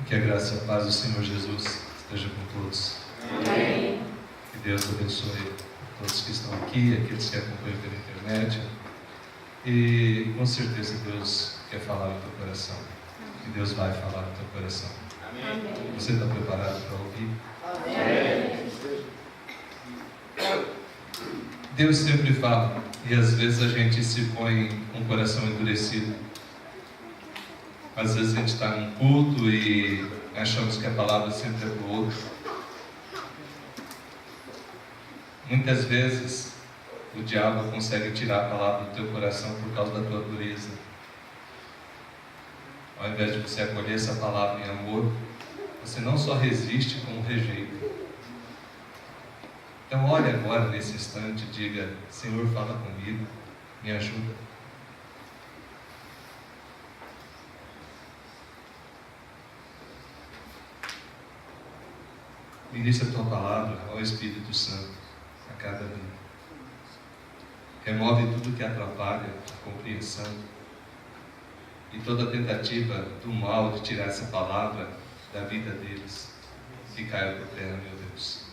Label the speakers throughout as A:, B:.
A: Que a graça e a paz do Senhor Jesus esteja com todos.
B: Amém.
A: Que Deus abençoe todos que estão aqui, aqueles que acompanham pela internet. E com certeza Deus quer falar no teu coração. Que Deus vai falar no teu coração.
B: Amém.
A: Você está preparado para ouvir?
B: Amém.
A: Deus sempre fala, e às vezes a gente se põe com o coração endurecido. Às vezes a gente está num culto e achamos que a palavra sempre é para o outro. Muitas vezes o diabo consegue tirar a palavra do teu coração por causa da tua dureza. Ao invés de você acolher essa palavra em amor, você não só resiste, como rejeita. Então olhe agora nesse instante e diga: Senhor, fala comigo, me ajuda. Ministra a tua palavra ao Espírito Santo a cada dia. Remove tudo que atrapalha a compreensão e toda tentativa do mal de tirar essa palavra da vida deles, que caia por terra, meu Deus.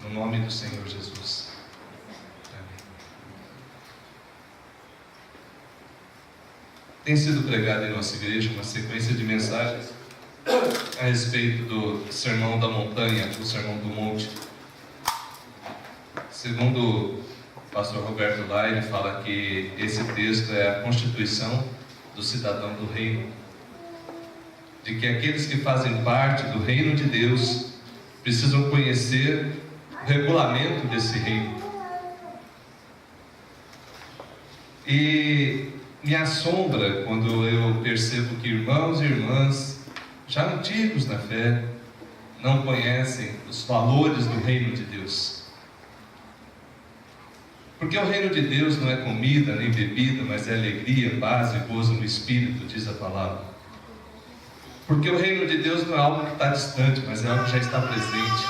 A: No nome do Senhor Jesus. Amém. Tem sido pregada em nossa igreja uma sequência de mensagens a respeito do Sermão da Montanha, do Sermão do Monte. Segundo o pastor Roberto Lai, ele fala que esse texto é a constituição do cidadão do reino, de que aqueles que fazem parte do reino de Deus precisam conhecer o regulamento desse reino. E me assombra quando eu percebo que irmãos e irmãs já antigos na fé não conhecem os valores do reino de Deus. Porque o reino de Deus não é comida nem bebida, mas é alegria, paz e gozo no Espírito, diz a palavra. Porque o reino de Deus não é algo que está distante, mas é algo que já está presente.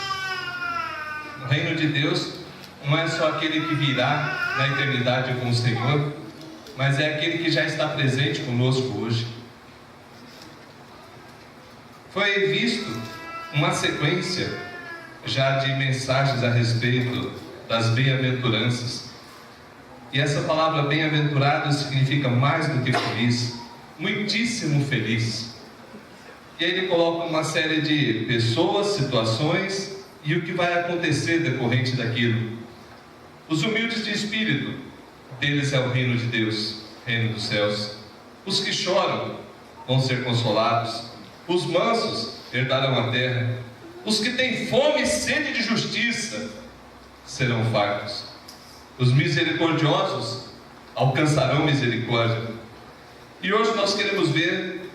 A: O reino de Deus não é só aquele que virá na eternidade com o Senhor, mas é aquele que já está presente conosco hoje. Foi visto uma sequência já de mensagens a respeito das bem-aventuranças. E essa palavra bem-aventurado significa mais do que feliz, muitíssimo feliz. E aí ele coloca uma série de pessoas, situações e o que vai acontecer decorrente daquilo. Os humildes de espírito, deles é o reino de Deus, reino dos céus. Os que choram vão ser consolados. Os mansos herdarão a terra. Os que têm fome e sede de justiça serão fartos. Os misericordiosos alcançarão misericórdia. E hoje nós queremos ver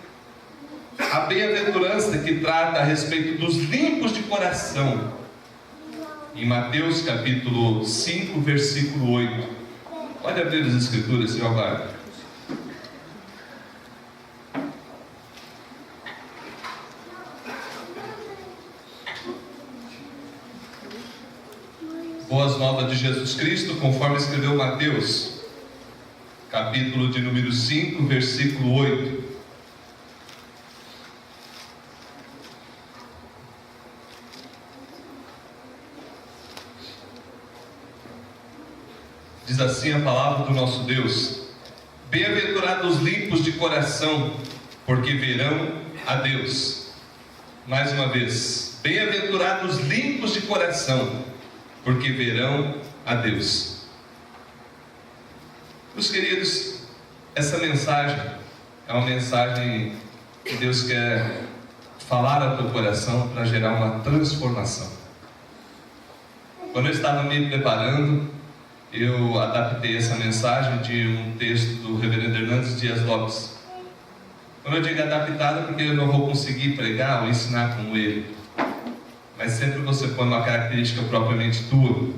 A: a bem-aventurança que trata a respeito dos limpos de coração, em Mateus capítulo 5, versículo 8. Pode abrir as escrituras, senhor Wagner. Boas novas de Jesus Cristo, conforme escreveu Mateus, capítulo de número 5, versículo 8. Diz assim a palavra do nosso Deus: Bem-aventurados os limpos de coração, porque verão a Deus. Mais uma vez, bem-aventurados os limpos de coração, porque verão a Deus. Meus queridos, essa mensagem é uma mensagem que Deus quer falar ao teu coração para gerar uma transformação. Quando eu estava me preparando, eu adaptei essa mensagem de um texto do reverendo Hernandes Dias Lopes. Quando eu digo adaptado, porque eu não vou conseguir pregar ou ensinar como ele, mas sempre você põe uma característica propriamente tua.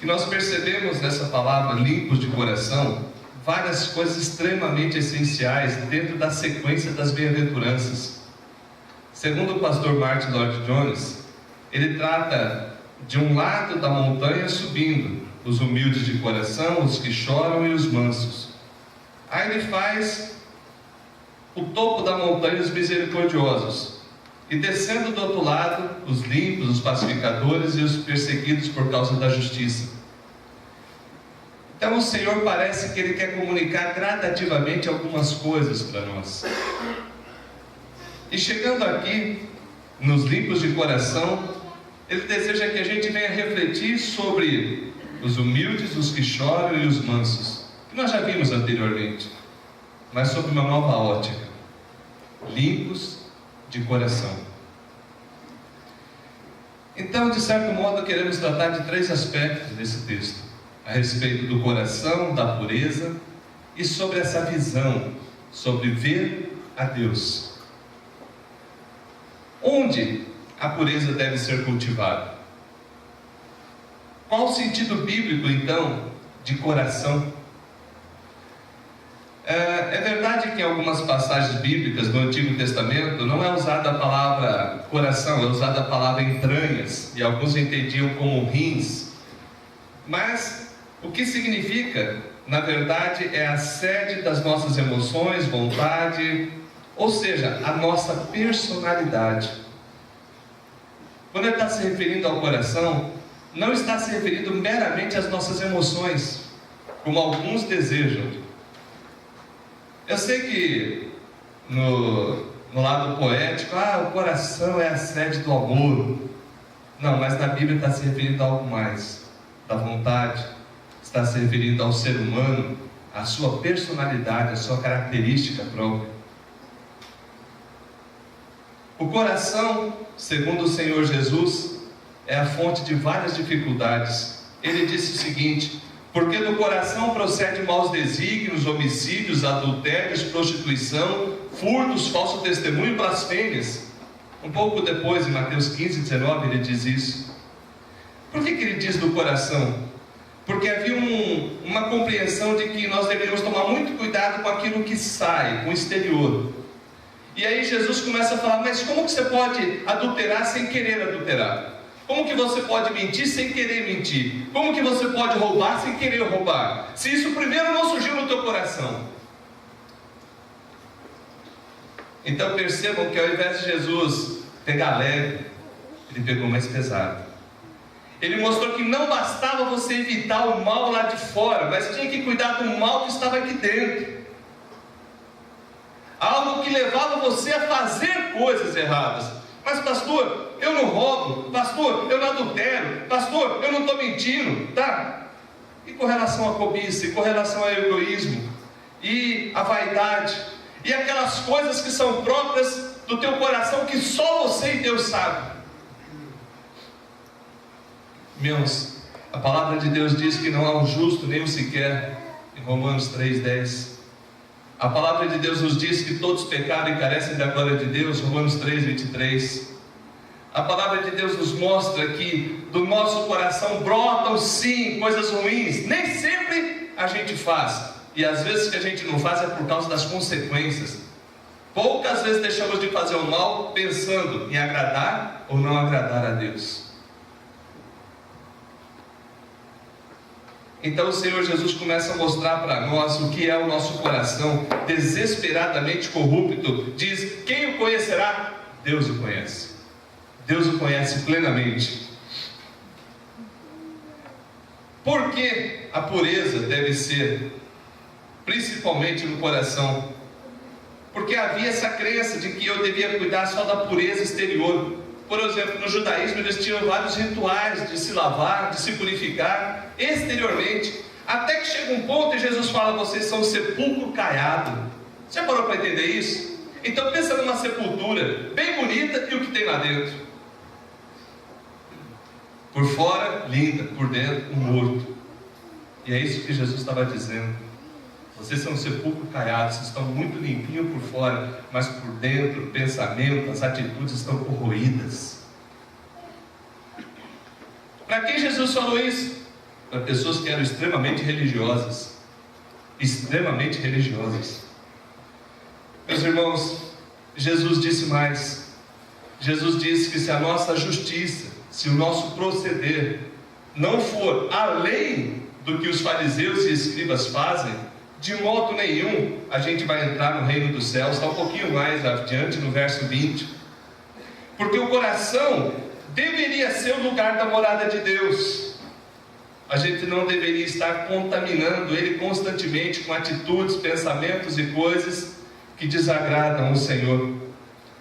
A: E nós percebemos nessa palavra, limpos de coração, várias coisas extremamente essenciais dentro da sequência das bem-aventuranças. Segundo o pastor Martin Lloyd-Jones, ele trata de um lado da montanha subindo, os humildes de coração, os que choram e os mansos. Aí ele faz o topo da montanha os misericordiosos, e descendo do outro lado, os limpos, os pacificadores e os perseguidos por causa da justiça. Então o Senhor parece que Ele quer comunicar gradativamente algumas coisas para nós. E chegando aqui, nos limpos de coração, Ele deseja que a gente venha refletir sobre os humildes, os que choram e os mansos, que nós já vimos anteriormente, mas sobre uma nova ótica: limpos de coração. Então, de certo modo, queremos tratar de 3 aspectos desse texto: a respeito do coração, da pureza, e sobre essa visão, sobre ver a Deus. Onde a pureza deve ser cultivada? Qual o sentido bíblico, então, de coração? É verdade que em algumas passagens bíblicas do Antigo Testamento não é usada a palavra coração, é usada a palavra entranhas, e alguns entendiam como rins. Mas o que significa, na verdade, é a sede das nossas emoções, vontade, ou seja, a nossa personalidade. Quando ele está se referindo ao coração, não está se referindo meramente às nossas emoções, como alguns desejam. Eu sei que no lado poético, o coração é a sede do amor. Não, mas na Bíblia está se referindo a algo mais, da vontade, está se referindo ao ser humano, à sua personalidade, à sua característica própria. O coração, segundo o Senhor Jesus, é a fonte de várias dificuldades. Ele disse o seguinte: porque do coração procede maus desígnios, homicídios, adultérios, prostituição, furtos, falso testemunho e blasfêmias. Um pouco depois, em Mateus 15, 19, ele diz isso. Por que ele diz do coração? Porque havia uma compreensão de que nós deveríamos tomar muito cuidado com aquilo que sai, com o exterior. E aí Jesus começa a falar: mas como que você pode adulterar sem querer adulterar? Como que você pode mentir sem querer mentir? Como que você pode roubar sem querer roubar? Se isso primeiro não surgiu no teu coração. Então percebam que ao invés de Jesus pegar leve, ele pegou mais pesado. Ele mostrou que não bastava você evitar o mal lá de fora, mas tinha que cuidar do mal que estava aqui dentro. Algo que levava você a fazer coisas erradas. Mas pastor, eu não roubo. Pastor, eu não adultero. Pastor, eu não estou mentindo. Tá? E com relação à cobiça, e com relação ao egoísmo, e à vaidade, e aquelas coisas que são próprias do teu coração, que só você e Deus sabem. Meus, a palavra de Deus diz que não há um justo, nem um sequer, em Romanos 3:10. A palavra de Deus nos diz que todos pecaram e carecem da glória de Deus, Romanos 3:23. A palavra de Deus nos mostra que do nosso coração brotam sim coisas ruins. Nem sempre a gente faz, e às vezes que a gente não faz é por causa das consequências. Poucas vezes deixamos de fazer o mal pensando em agradar ou não agradar a Deus. Então o Senhor Jesus começa a mostrar para nós o que é o nosso coração desesperadamente corrupto. Diz: quem o conhecerá? Deus o conhece. Deus o conhece plenamente. Por que a pureza deve ser principalmente no coração? Porque havia essa crença de que eu devia cuidar só da pureza exterior. Por exemplo, no judaísmo eles tinham vários rituais de se lavar, de se purificar exteriormente, até que chega um ponto e Jesus fala: vocês são um sepulcro caiado. Você já parou para entender isso? Então pensa numa sepultura bem bonita e o que tem lá dentro. Por fora, linda, por dentro, um morto. E é isso que Jesus estava dizendo. Vocês são um sepulcro caiado, vocês estão muito limpinhos por fora, mas por dentro, o pensamento, as atitudes estão corroídas. Para quem Jesus falou isso? Para pessoas que eram extremamente religiosas. Extremamente religiosas. Meus irmãos, Jesus disse mais. Jesus disse que se a nossa justiça, se o nosso proceder não for além do que os fariseus e escribas fazem, de modo nenhum a gente vai entrar no reino dos céus. Está um pouquinho mais adiante, no verso 20. Porque o coração deveria ser o lugar da morada de Deus. A gente não deveria estar contaminando ele constantemente com atitudes, pensamentos e coisas que desagradam o Senhor.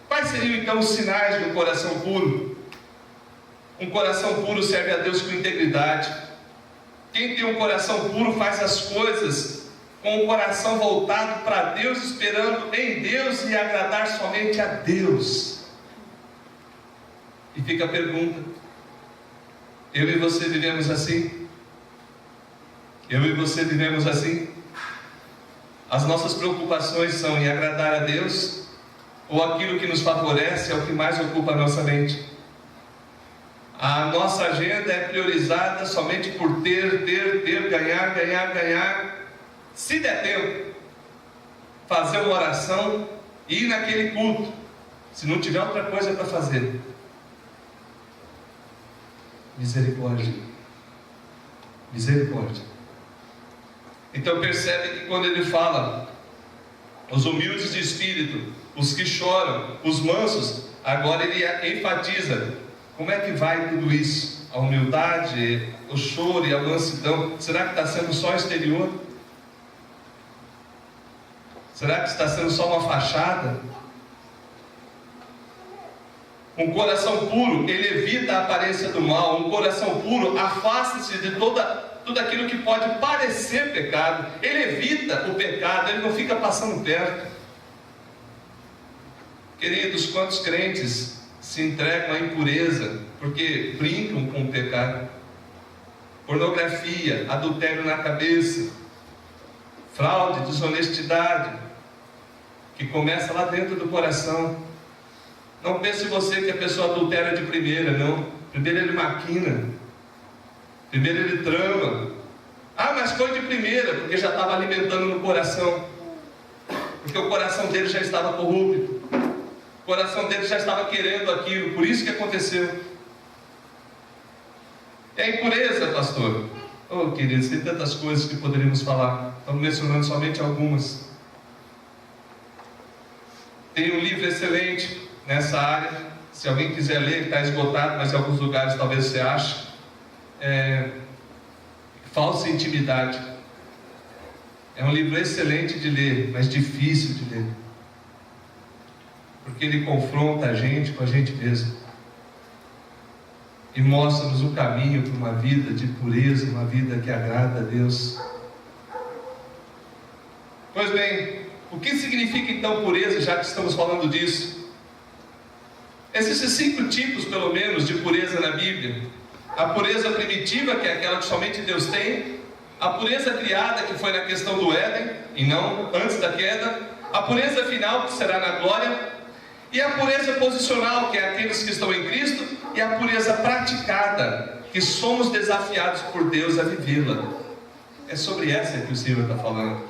A: Quais seriam então os sinais de um coração puro? Um coração puro serve a Deus com integridade. Quem tem um coração puro faz as coisas com o coração voltado para Deus, esperando em Deus e agradar somente a Deus. E fica a pergunta: eu e você vivemos assim? Eu e você vivemos assim? As nossas preocupações são em agradar a Deus? Ou aquilo que nos favorece é o que mais ocupa a nossa mente? A nossa agenda é priorizada somente por ter, ganhar. Se der tempo, fazer uma oração e ir naquele culto, se não tiver outra coisa para fazer. Misericórdia. Então percebe que quando ele fala os humildes de espírito, os que choram, os mansos, agora ele enfatiza: como é que vai tudo isso? A humildade, o choro e a mansidão, será que está sendo só exterior? Será que está sendo só uma fachada? Um coração puro, ele evita a aparência do mal. Um coração puro afasta-se de tudo aquilo que pode parecer pecado. Ele evita o pecado, ele não fica passando perto. Queridos, quantos crentes se entregam à impureza porque brincam com o pecado? Pornografia, adultério na cabeça, fraude, desonestidade, que começa lá dentro do coração. Não pense você que a pessoa adultera de primeira, não. Primeiro ele maquina, primeiro ele trama. Ah, mas foi de primeira, porque já estava alimentando no coração, porque o coração dele já estava corrupto, o coração dele já estava querendo aquilo, por isso que aconteceu. É a impureza, pastor. Oh, queridos, tem tantas coisas que poderíamos falar, estamos mencionando somente algumas. Tem um livro excelente nessa área, se alguém quiser ler, está esgotado, mas em alguns lugares talvez você ache. Falsa Intimidade. É um livro excelente de ler, mas difícil de ler, porque ele confronta a gente com a gente mesmo e mostra-nos o caminho para uma vida de pureza, uma vida que agrada a Deus. Pois bem, o que significa então pureza, já que estamos falando disso? Existem 5 tipos, pelo menos, de pureza na Bíblia. A pureza primitiva, que é aquela que somente Deus tem. A pureza criada, que foi na questão do Éden, e não antes da queda. A pureza final, que será na glória. E a pureza posicional, que é aqueles que estão em Cristo. E a pureza praticada, que somos desafiados por Deus a vivê-la. É sobre essa que o Senhor está falando.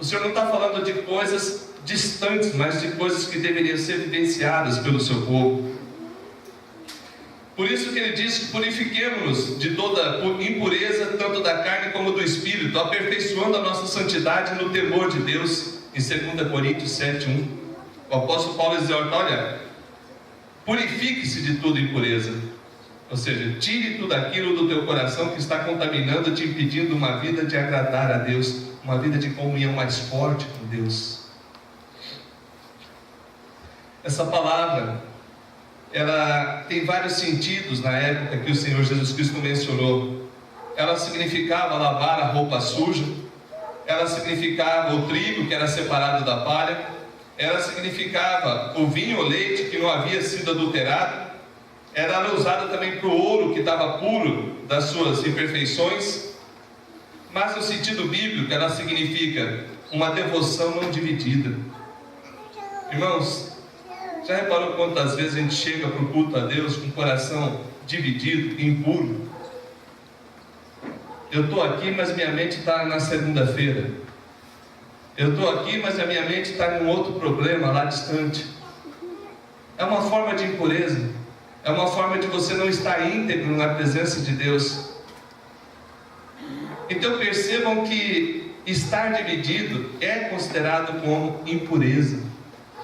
A: O Senhor não está falando de coisas distantes, mas de coisas que deveriam ser vivenciadas pelo seu povo. Por isso que ele diz que purifiquemos-nos de toda impureza, tanto da carne como do espírito, aperfeiçoando a nossa santidade no temor de Deus, em 2 Coríntios 7:1. O apóstolo Paulo exorta: olha, purifique-se de toda impureza, ou seja, tire tudo aquilo do teu coração que está contaminando, te impedindo uma vida de agradar a Deus, uma vida de comunhão mais forte com Deus. Essa palavra, ela tem vários sentidos na época que o Senhor Jesus Cristo mencionou. Ela significava lavar a roupa suja, ela significava o trigo que era separado da palha, ela significava o vinho ou leite que não havia sido adulterado, ela era usada também para o ouro que estava puro das suas imperfeições. Mas no sentido bíblico, ela significa uma devoção não dividida. Irmãos, já reparou quantas vezes a gente chega para o culto a Deus com o coração dividido, impuro? Eu estou aqui, mas minha mente está na segunda-feira. Eu estou aqui, mas a minha mente está em um outro problema lá distante. É uma forma de impureza. É uma forma de você não estar íntegro na presença de Deus. Então percebam que estar dividido é considerado como impureza,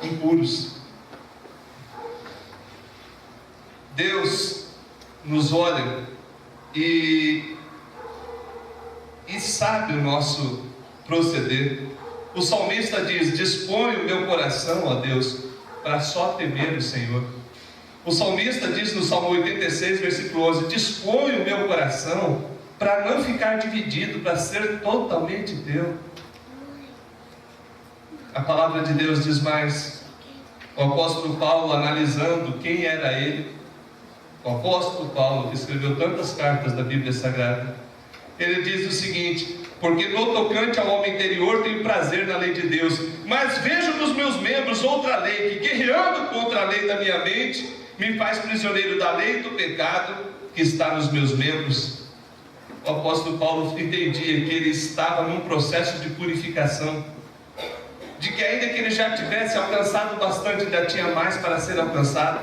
A: impuros. Deus nos olha e sabe o nosso proceder. O salmista diz: dispõe o meu coração, ó Deus, para só temer o Senhor. O salmista diz no Salmo 86, versículo 11: dispõe o meu coração para não ficar dividido, para ser totalmente teu. A palavra de Deus diz mais. O apóstolo Paulo, analisando quem era ele, o apóstolo Paulo, que escreveu tantas cartas da Bíblia Sagrada, ele diz o seguinte: porque no tocante ao homem interior tenho prazer na lei de Deus, mas vejo nos meus membros outra lei, que guerreando contra a lei da minha mente, me faz prisioneiro da lei do pecado que está nos meus membros. O apóstolo Paulo entendia que ele estava num processo de purificação, de que ainda que ele já tivesse alcançado bastante, ainda tinha mais para ser alcançado.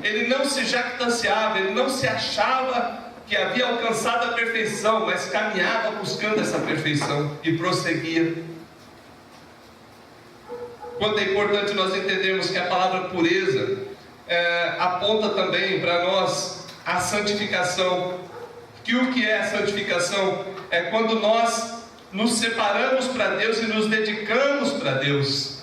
A: Ele não se jactanciava, ele não se achava que havia alcançado a perfeição, mas caminhava buscando essa perfeição e prosseguia. Quanto é importante nós entendermos que a palavra pureza aponta também para nós a santificação. Que o que é a santificação? É quando nós nos separamos para Deus e nos dedicamos para Deus.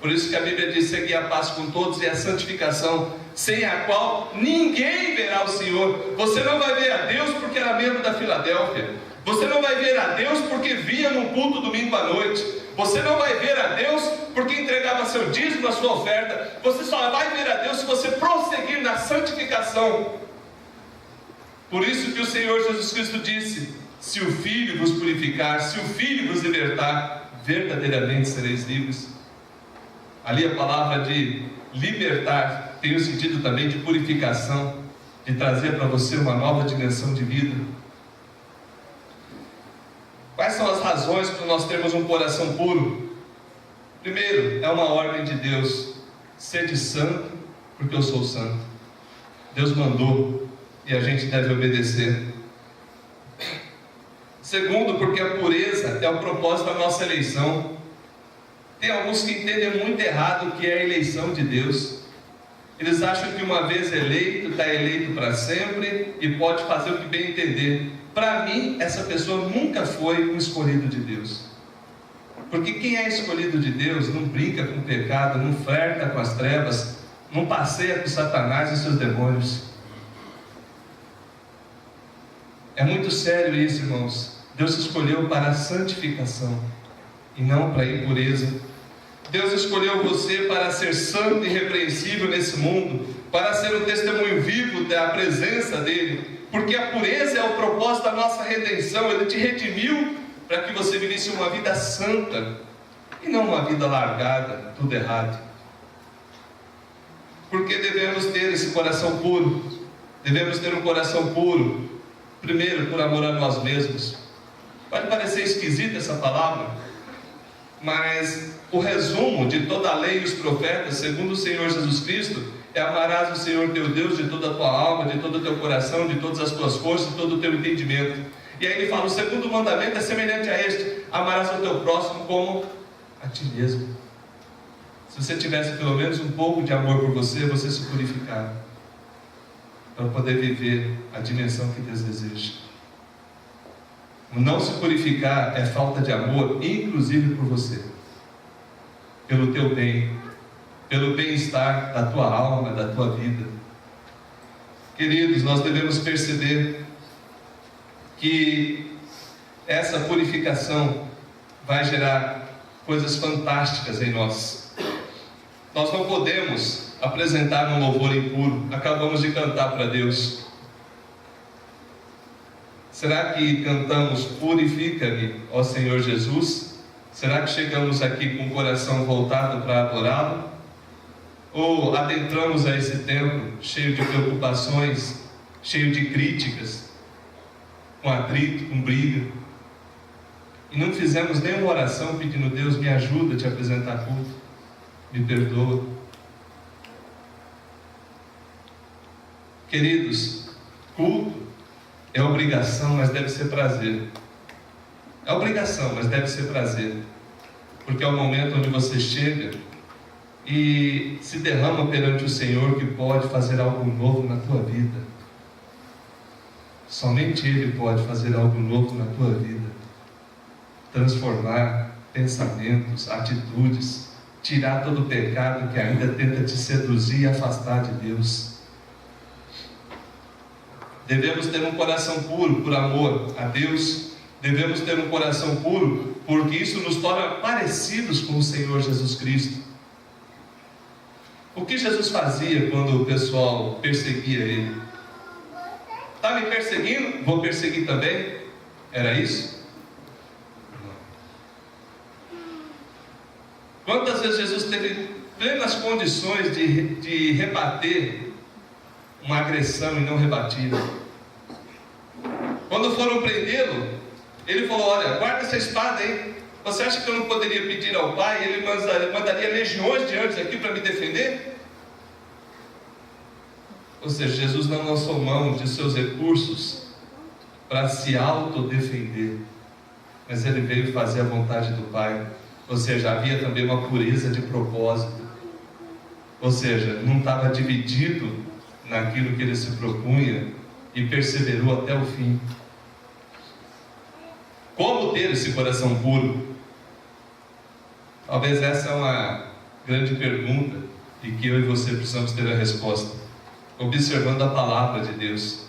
A: Por isso que a Bíblia diz: seguir a paz com todos e a santificação, sem a qual ninguém verá o Senhor. Você não vai ver a Deus porque era membro da Filadélfia. Você não vai ver a Deus porque via no culto domingo à noite. Você não vai ver a Deus porque entregava seu dízimo, a sua oferta. Você só vai ver a Deus se você prosseguir na santificação. Por isso que o Senhor Jesus Cristo disse: se o Filho vos purificar, se o Filho vos libertar, verdadeiramente sereis livres. Ali a palavra de libertar tem o sentido também de purificação, de trazer para você uma nova dimensão de vida. Quais são as razões para nós termos um coração puro? Primeiro, é uma ordem de Deus: sede santo, porque eu sou santo. Deus mandou e a gente deve obedecer. Segundo, porque a pureza é o propósito da nossa eleição. Tem alguns que entendem muito errado o que é a eleição de Deus. Eles acham que uma vez eleito, está eleito para sempre e pode fazer o que bem entender. Para mim, essa pessoa nunca foi um escolhido de Deus. Porque quem é escolhido de Deus não brinca com o pecado, não flerta com as trevas, não passeia com Satanás e seus demônios. É muito sério isso, irmãos. Deus escolheu para a santificação e não para a impureza. Deus escolheu você para ser santo e irrepreensível nesse mundo, para ser o testemunho vivo da presença dEle, porque a pureza é o propósito da nossa redenção. Ele te redimiu para que você vivesse uma vida santa e não uma vida largada, tudo errado. Porque devemos ter esse coração puro? Devemos ter um coração puro, primeiro por amor a nós mesmos. Pode parecer esquisita essa palavra, mas o resumo de toda a lei e os profetas, segundo o Senhor Jesus Cristo, é: amarás o Senhor teu Deus de toda a tua alma, de todo o teu coração, de todas as tuas forças, de todo o teu entendimento. E aí ele fala: o segundo mandamento é semelhante a este: amarás o teu próximo como a ti mesmo. Se você tivesse pelo menos um pouco de amor por você, você se purificava para poder viver a dimensão que Deus deseja. O não se purificar é falta de amor, inclusive por você, pelo teu bem, pelo bem-estar da tua alma, da tua vida. Queridos, nós devemos perceber que essa purificação vai gerar coisas fantásticas em nós. Nós não podemos apresentar um louvor impuro. Acabamos de cantar para Deus. Será que cantamos purifica-me, ó Senhor Jesus? Será que chegamos aqui com o coração voltado para adorá-lo? Ou adentramos a esse templo cheio de preocupações, cheio de críticas, com atrito, com briga, e não fizemos nenhuma oração pedindo: Deus, me ajuda a te apresentar culto, me perdoa? Queridos, culto é obrigação, mas deve ser prazer. É obrigação, mas deve ser prazer. Porque é o momento onde você chega e se derrama perante o Senhor, que pode fazer algo novo na tua vida. Somente Ele pode fazer algo novo na tua vida. Transformar pensamentos, atitudes, tirar todo o pecado que ainda tenta te seduzir e afastar de Deus. Devemos ter um coração puro por amor a Deus. Devemos ter um coração puro porque isso nos torna parecidos com o Senhor Jesus Cristo. O que Jesus fazia quando o pessoal perseguia Ele? Está me perseguindo? Vou perseguir também? Era isso? Quantas vezes Jesus teve plenas condições de rebater uma agressão e não rebatia? Quando foram prendê-lo, ele falou: olha, guarda essa espada aí. Você acha que eu não poderia pedir ao Pai? Ele mandaria legiões de anjos aqui para me defender? Ou seja, Jesus não lançou mão de seus recursos para se autodefender, mas ele veio fazer a vontade do Pai. Ou seja, havia também uma pureza de propósito. Ou seja, não estava dividido naquilo que ele se propunha e perseverou até o fim. Como ter esse coração puro? Talvez essa é uma grande pergunta e que eu e você precisamos ter a resposta, observando a palavra de Deus.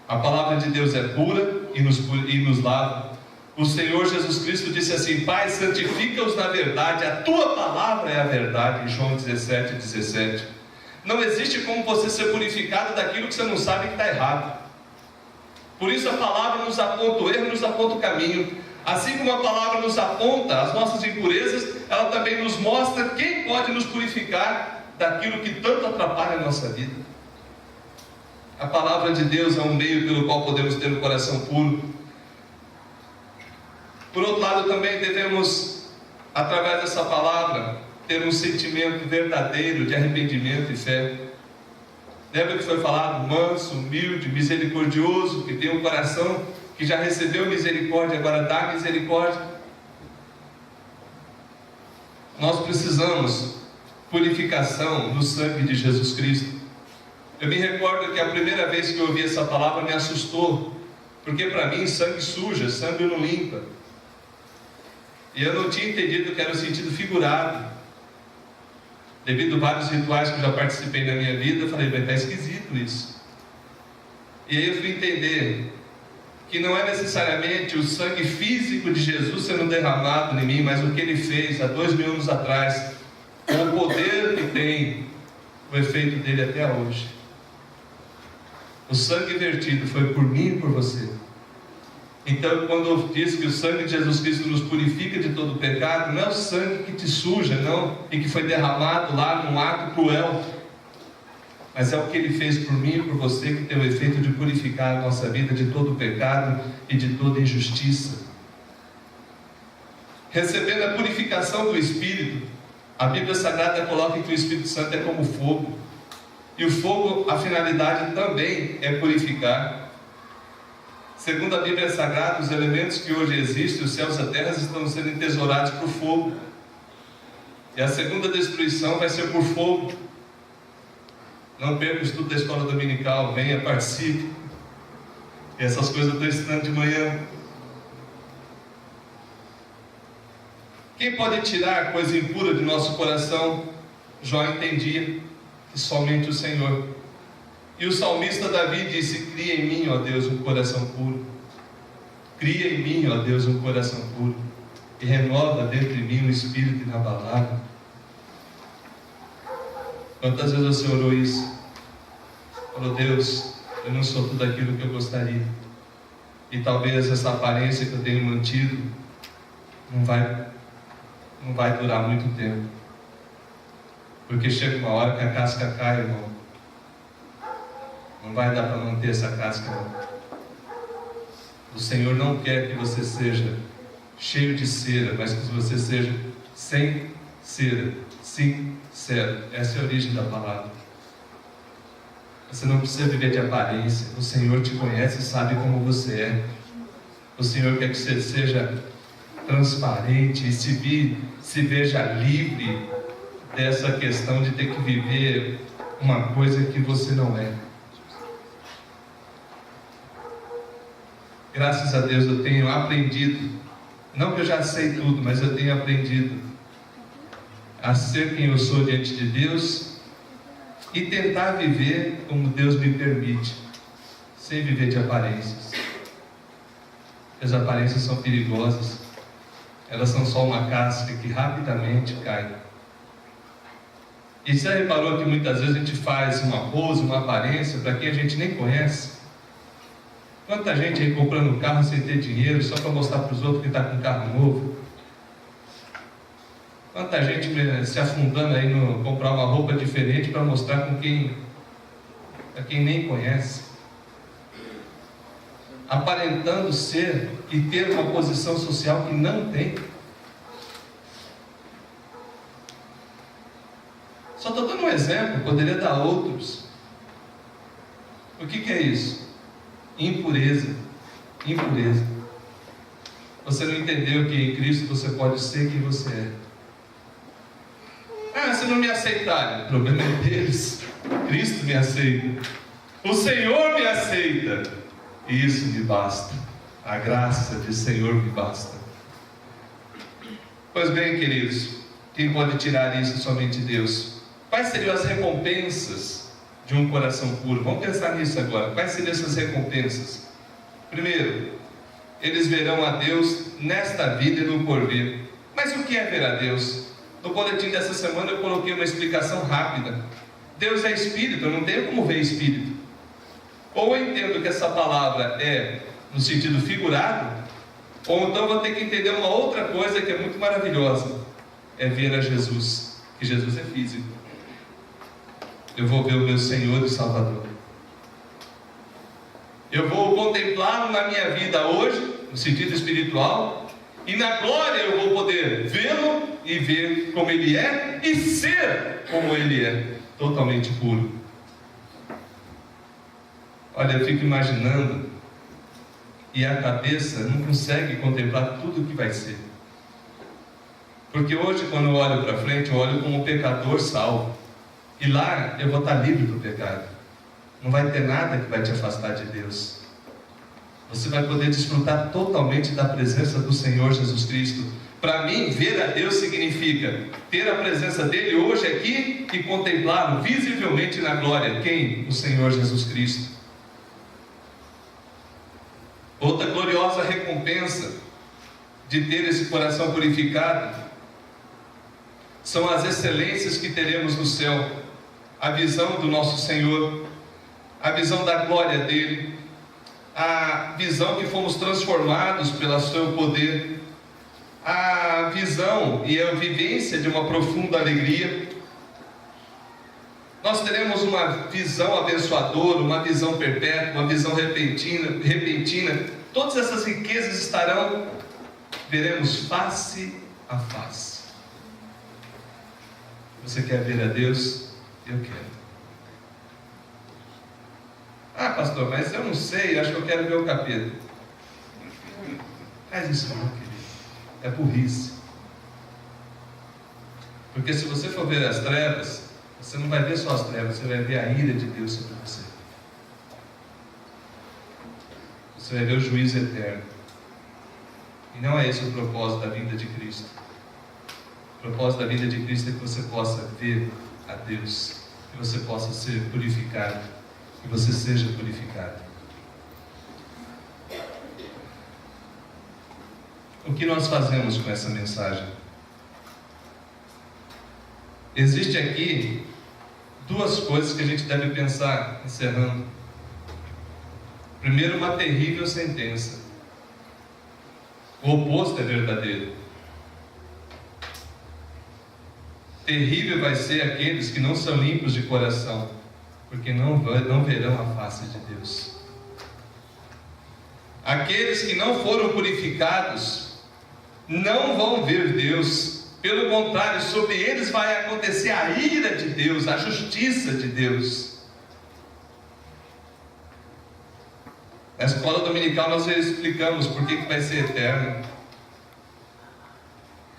A: A palavra de Deus é pura e nos lava. O Senhor Jesus Cristo disse assim: Pai, santifica-os na verdade, a tua palavra é a verdade, em João 17:17. Não existe como você ser purificado daquilo que você não sabe que está errado. Por isso a palavra nos aponta o erro, nos aponta o caminho. Assim como a palavra nos aponta as nossas impurezas, ela também nos mostra quem pode nos purificar daquilo que tanto atrapalha a nossa vida. A palavra de Deus é um meio pelo qual podemos ter um coração puro. Por outro lado, também devemos, através dessa palavra, ter um sentimento verdadeiro de arrependimento e fé. Lembra que foi falado? Manso, humilde, misericordioso, que tem um coração que já recebeu misericórdia, agora dá misericórdia. Nós precisamos purificação no sangue de Jesus Cristo. Eu me recordo que a primeira vez que eu ouvi essa palavra me assustou, porque para mim sangue suja, sangue não limpa. E eu não tinha entendido que era o sentido figurado. Devido a vários rituais que eu já participei na minha vida, eu falei: vai estar esquisito isso. E aí eu fui entender que não é necessariamente o sangue físico de Jesus sendo derramado em mim, mas o que Ele fez há 2000 anos atrás, com o poder que tem, o efeito dele até hoje. O sangue vertido foi por mim e por você. Então, quando eu disse que o sangue de Jesus Cristo nos purifica de todo o pecado, não é o sangue que te suja, não, e que foi derramado lá num ato cruel, mas é o que Ele fez por mim e por você, que tem o efeito de purificar a nossa vida de todo o pecado e de toda injustiça. Recebendo a purificação do Espírito, a Bíblia Sagrada coloca que o Espírito Santo é como fogo, e o fogo, a finalidade também é purificar. Segundo a Bíblia Sagrada, os elementos que hoje existem, os céus e a terra, estão sendo entesourados por fogo. E a segunda destruição vai ser por fogo. Não perca o estudo da escola dominical, venha, participe. E essas coisas eu estou ensinando de manhã. Quem pode tirar a coisa impura de nosso coração? Jó entendia que somente o Senhor. E o salmista Davi disse: cria em mim, ó Deus, um coração puro. Cria em mim, ó Deus, um coração puro, e renova dentro de mim um espírito inabalável. Quantas vezes você orou isso? Falou: Deus, eu não sou tudo aquilo que eu gostaria, e talvez essa aparência que eu tenho mantido não vai durar muito tempo, porque chega uma hora que a casca cai, irmão. Não vai dar para manter essa casca, não. O Senhor não quer que você seja cheio de cera, mas que você seja sem cera, sincero. Essa é a origem da palavra. Você não precisa viver de aparência. O Senhor te conhece e sabe como você é. O Senhor quer que você seja transparente e se veja livre dessa questão de ter que viver uma coisa que você não é. Graças a Deus eu tenho aprendido, não que eu já sei tudo, mas eu tenho aprendido a ser quem eu sou diante de Deus e tentar viver como Deus me permite, sem viver de aparências. As aparências são perigosas, elas são só uma casca que rapidamente cai. E você já reparou que muitas vezes a gente faz uma pose, uma aparência para quem a gente nem conhece? Quanta gente aí comprando carro sem ter dinheiro, só para mostrar para os outros que está com carro novo? Quanta gente se afundando aí no comprar uma roupa diferente para mostrar para quem nem conhece? Aparentando ser e ter uma posição social que não tem. Só estou dando um exemplo, poderia dar outros. O que é isso? Impureza. Impureza. Você não entendeu que em Cristo você pode ser quem você é. Ah, se não me aceitarem, o problema é deles. Cristo me aceita. O Senhor me aceita. E isso me basta. A graça do Senhor me basta. Pois bem, queridos, quem pode tirar isso? Somente Deus. Quais seriam as recompensas de um coração puro? Vamos pensar nisso agora. Quais seriam essas recompensas? Primeiro, eles verão a Deus nesta vida e no porvir. Mas o que é ver a Deus? No boletim dessa semana eu coloquei uma explicação rápida. Deus é Espírito, eu não tenho como ver Espírito. Ou eu entendo que essa palavra é no sentido figurado, ou então vou ter que entender uma outra coisa que é muito maravilhosa. É ver a Jesus, que Jesus é físico. Eu vou ver o meu Senhor e Salvador. Eu vou contemplá-lo na minha vida hoje, no sentido espiritual, e na glória eu vou poder vê-lo e ver como Ele é e ser como Ele é, totalmente puro. Olha, eu fico imaginando, e a cabeça não consegue contemplar tudo o que vai ser. Porque hoje, quando eu olho para frente, eu olho como um pecador salvo. E lá eu vou estar livre do pecado. Não vai ter nada que vai te afastar de Deus. Você vai poder desfrutar totalmente da presença do Senhor Jesus Cristo. Para mim, ver a Deus significa ter a presença dEle hoje aqui e contemplá-lo visivelmente na glória. Quem? O Senhor Jesus Cristo. Outra gloriosa recompensa de ter esse coração purificado são as excelências que teremos no céu. A visão do nosso Senhor, a visão da glória dEle, a visão que fomos transformados pelo seu poder, a visão e a vivência de uma profunda alegria. Nós teremos uma visão abençoadora, uma visão perpétua, uma visão repentina. Todas essas riquezas estarão, veremos face a face. Você quer ver a Deus? Eu quero. Ah, pastor, mas eu não sei, acho que eu quero ver o capeta. Faz isso não, querido. É burrice. Porque se você for ver as trevas, você não vai ver só as trevas, você vai ver a ira de Deus sobre você. Você vai ver o juízo eterno. E não é esse o propósito da vinda de Cristo. O propósito da vinda de Cristo é que você possa ver a Deus, que você possa ser purificado, que você seja purificado. O que nós fazemos com essa mensagem? Existe aqui duas coisas que a gente deve pensar, encerrando. Primeiro, uma terrível sentença. O oposto é verdadeiro. Terrível vai ser aqueles que não são limpos de coração, porque não verão a face de Deus. Aqueles que não foram purificados não vão ver Deus. Pelo contrário, sobre eles vai acontecer a ira de Deus, a justiça de Deus. Na escola dominical nós explicamos por que vai ser eterno.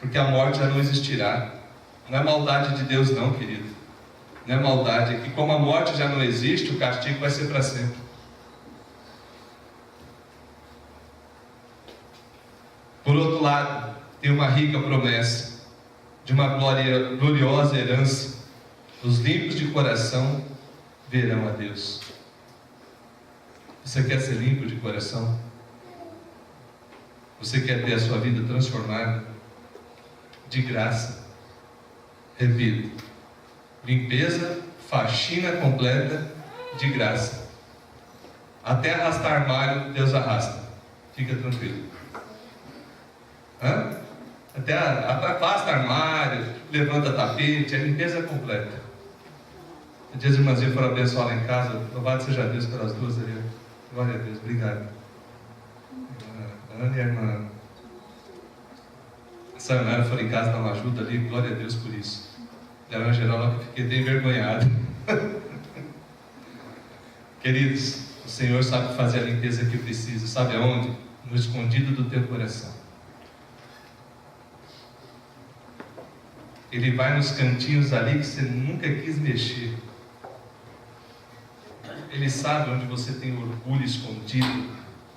A: porque a morte já não existirá. Não é maldade de Deus não, querido. Não é maldade, é que como a morte já não existe, o castigo vai ser para sempre. Por outro lado, tem uma rica promessa de uma gloriosa herança. Os limpos de coração verão a Deus. Você quer ser limpo de coração? Você quer ter a sua vida transformada? De graça. Repito, limpeza, faxina completa, de graça. Até arrastar armário, Deus arrasta. Fica tranquilo. Até afasta armário, levanta tapete, a limpeza é completa. Um dia as irmãzinhas foram abençoar lá em casa. Louvado seja Deus pelas duas ali. Glória a Deus, obrigado. Ana e a irmã Sayonara foram em casa dar uma ajuda ali. Glória a Deus por isso. Deram uma geral lá que eu fiquei até envergonhado. Queridos, o Senhor sabe fazer a limpeza que precisa. Sabe aonde? No escondido do teu coração. Ele vai nos cantinhos ali que você nunca quis mexer. Ele sabe onde você tem orgulho escondido,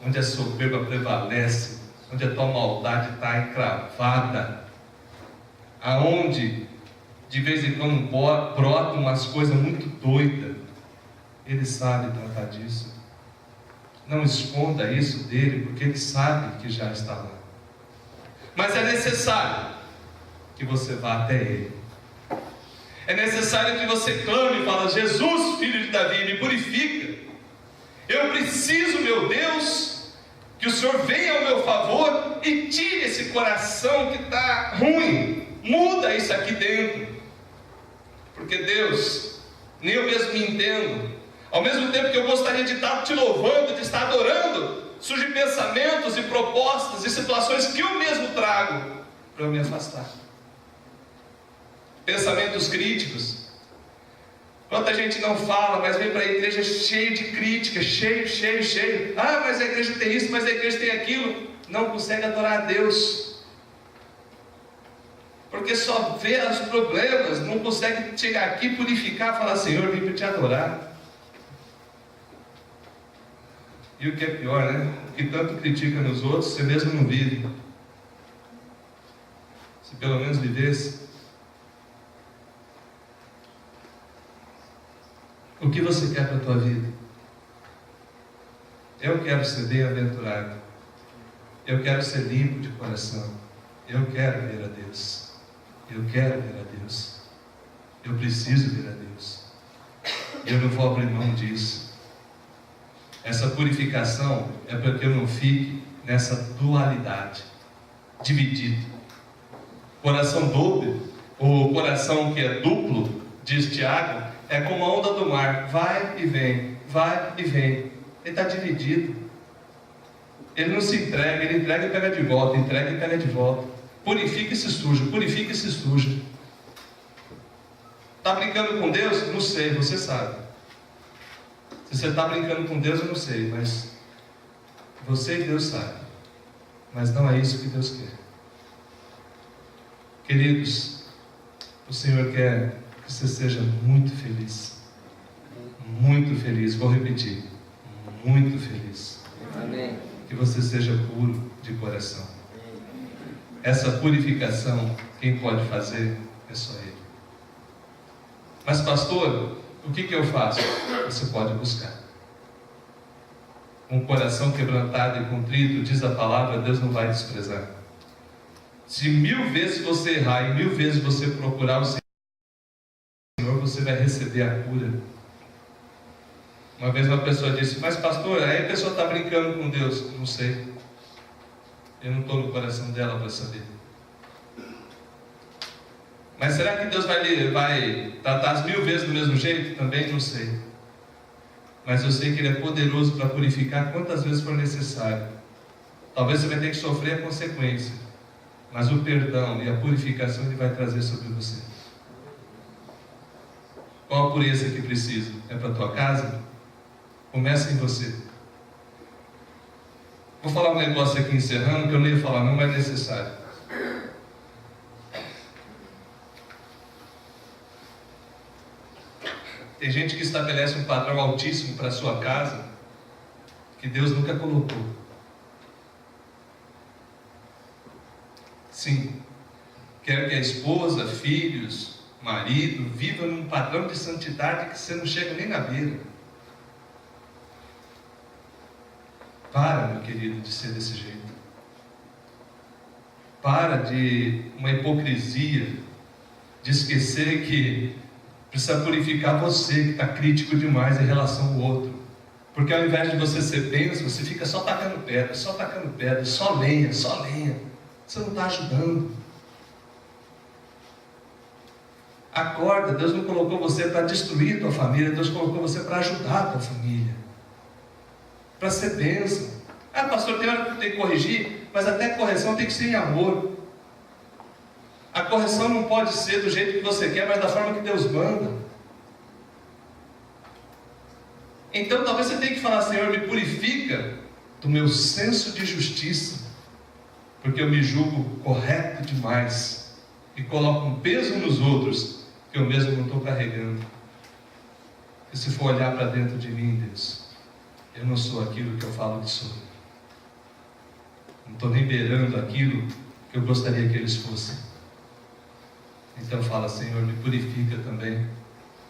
A: onde a soberba prevalece, onde a tua maldade está encravada, aonde de vez em quando brotam umas coisas muito doidas. Ele sabe tratar disso. Não esconda isso dele, porque ele sabe que já está lá. Mas é necessário que você vá até ele. É necessário que você clame e fale: Jesus, filho de Davi, me purifica. Eu preciso, meu Deus, que o Senhor venha ao meu favor e tire esse coração que está ruim. Muda isso aqui dentro. Porque Deus, nem eu mesmo me entendo. Ao mesmo tempo que eu gostaria de estar te louvando, de estar adorando, surgem pensamentos e propostas e situações que eu mesmo trago para eu me afastar. Pensamentos críticos. Quanta gente não fala, mas vem para a igreja cheio de crítica, cheio. Ah, mas a igreja tem isso, mas a igreja tem aquilo. Não consegue adorar a Deus. Porque só vê os problemas, não consegue chegar aqui, purificar, falar: Senhor, vim para te adorar. E o que é pior, né? O que tanto critica nos outros, você mesmo não vive. Se pelo menos vivesse. O que você quer para a tua vida? Eu quero ser bem-aventurado. Eu quero ser limpo de coração. Eu quero ver a Deus. Eu quero ver a Deus. Eu preciso ver a Deus. Eu não vou abrir mão disso. Essa purificação é para que eu não fique nessa dualidade, dividido. Coração duplo, ou coração que é duplo, diz Tiago, é como a onda do mar, vai e vem, vai e vem. Ele está dividido. Ele não se entrega, ele entrega e pega de volta, entrega e pega de volta. Purifica e se suja, purifica e se suja. Está brincando com Deus? Não sei, você sabe. Se você está brincando com Deus, eu não sei, mas você e Deus sabem. Mas não é isso que Deus quer. Queridos, o Senhor quer que você seja muito feliz. Muito feliz, vou repetir. Muito feliz.
C: Amém.
A: Que você seja puro de coração. Essa purificação, quem pode fazer é só Ele. Mas pastor, o que eu faço? Você pode buscar. Um coração quebrantado e contrito, diz a palavra, Deus não vai desprezar. Se 1000 vezes você errar e 1000 vezes você procurar o Senhor, você vai receber a cura. Uma vez uma pessoa disse: mas pastor, aí a pessoa está brincando com Deus. Não sei. Eu não estou no coração dela para saber. Mas será que Deus vai tratar as 1000 vezes do mesmo jeito? Também não sei. Mas eu sei que Ele é poderoso para purificar quantas vezes for necessário. Talvez você vai ter que sofrer a consequência, mas o perdão e a purificação Ele vai trazer sobre você. Qual a pureza que precisa? É para a tua casa? Começa em você. Vou falar um negócio aqui encerrando, que eu não ia falar não, mas é necessário. Tem gente que estabelece um padrão altíssimo para a sua casa, que Deus nunca colocou. Sim, quer que a esposa, filhos, marido, viva num padrão de santidade que você não chega nem na beira. Para, meu querido, de ser desse jeito. Para de uma hipocrisia, de esquecer que precisa purificar você, que está crítico demais em relação ao outro. Porque ao invés de você ser bênção, você fica só tacando pedra, só lenha. Você não está ajudando. Acorda, Deus não colocou você para destruir a tua família, Deus colocou você para ajudar a tua família, para ser bênção. Ah, pastor, tem hora que tem que corrigir, mas até a correção tem que ser em amor. A correção não pode ser do jeito que você quer, mas da forma que Deus manda. Então talvez você tenha que falar: Senhor, me purifica do meu senso de justiça, porque eu me julgo correto demais e coloco um peso nos outros que eu mesmo não estou carregando. E se for olhar para dentro de mim, Deus, eu não sou aquilo que eu falo que sou. Não estou nem beirando aquilo que eu gostaria que eles fossem. Então fala: Senhor, me purifica também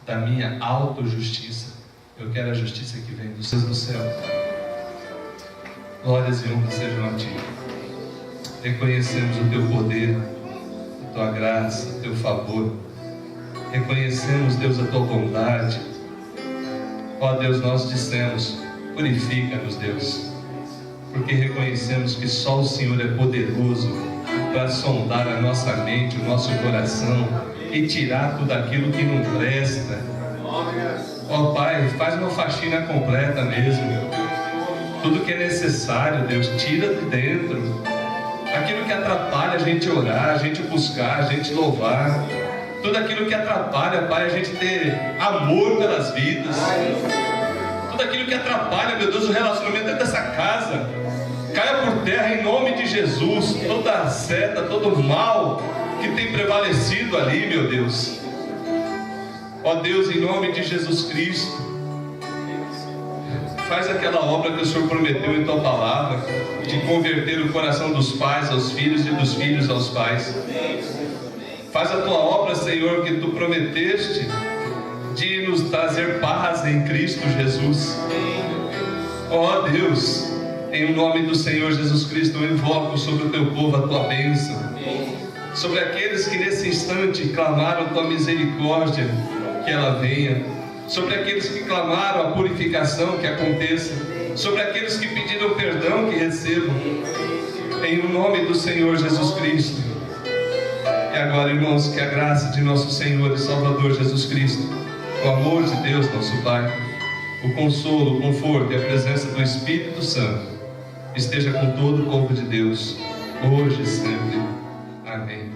A: da minha autojustiça. Eu quero a justiça que vem dos céus do céu. Glórias e honras sejam a Ti. Reconhecemos o Teu poder, a Tua graça, o Teu favor. Reconhecemos, Deus, a Tua bondade. Ó Deus, nós dissemos: purifica-nos, Deus, porque reconhecemos que só o Senhor é poderoso para sondar a nossa mente, o nosso coração e tirar tudo aquilo que não presta. Ó Pai, faz uma faxina completa mesmo. Tudo que é necessário, Deus, tira de dentro. Aquilo que atrapalha a gente orar, a gente buscar, a gente louvar. Tudo aquilo que atrapalha, Pai, a gente ter amor pelas vidas. Tudo aquilo que atrapalha, meu Deus, o relacionamento dentro dessa casa, caia por terra em nome de Jesus. Toda seta, todo mal que tem prevalecido ali, meu Deus. Ó Deus, em nome de Jesus Cristo, faz aquela obra que o Senhor prometeu em Tua palavra, de converter o coração dos pais aos filhos e dos filhos aos pais. Faz a Tua obra, Senhor, que Tu prometeste, de nos trazer paz em Cristo Jesus. Ó Deus, em nome do Senhor Jesus Cristo, eu invoco sobre o Teu povo a Tua bênção, sobre aqueles que nesse instante clamaram a Tua misericórdia, que ela venha, sobre aqueles que clamaram a purificação, que aconteça, sobre aqueles que pediram perdão, que recebam, em nome do Senhor Jesus Cristo. E agora, irmãos, que a graça de nosso Senhor e Salvador Jesus Cristo, o amor de Deus nosso Pai, o consolo, o conforto e a presença do Espírito Santo esteja com todo o povo de Deus, hoje e sempre. Amém.